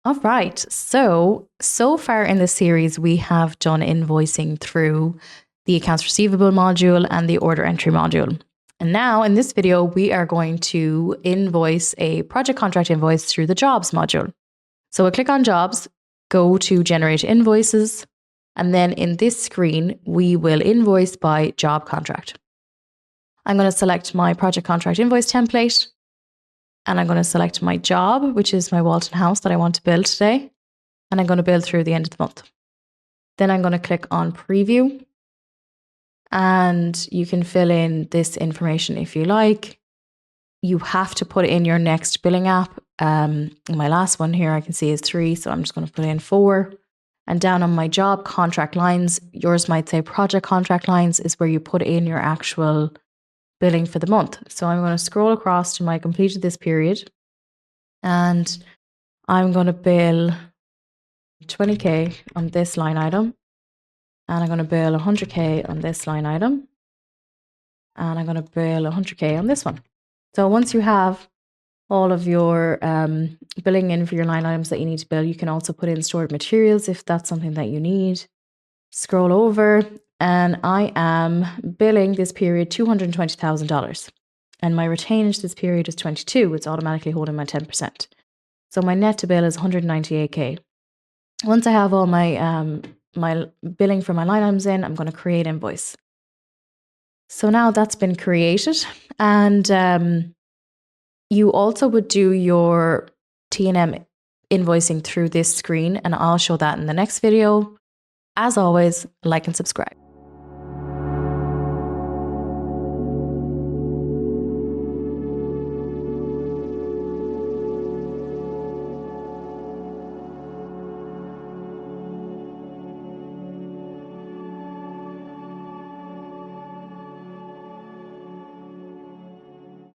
All right. So far in this series, we have done invoicing through the accounts receivable module and the order entry module. And now in this video, we are going to invoice a project contract invoice through the jobs module. So we'll click on jobs, go to generate invoices, and then in this screen, we will invoice by job contract. I'm going to select my project contract invoice template. And I'm going to select my job, which is my Walton house that I want to build today. And I'm going to build through the end of the month. Then I'm going to click on preview. And you can fill in this information if you like. You have to put in your next billing app. My last one here I can see is 3, so I'm just going to put in 4. And down on my job contract lines, yours might say project contract lines is where you put in your actual billing for the month. So I'm going to scroll across to my completed this period and I'm going to bill 20K on this line item and I'm going to bill 100K on this line item and I'm going to bill 100K on this one. So once you have all of your billing in for your line items that you need to bill, you can also put in stored materials if that's something that you need. Scroll over and I am billing this period $220,000 and my retainage this period is 22. It's automatically holding my 10%. So my net to bill is 198K. Once I have all my my billing for my line items in, I'm going to create invoice. So now that's been created and you also would do your T&M invoicing through this screen and I'll show that in the next video. As always, like and subscribe.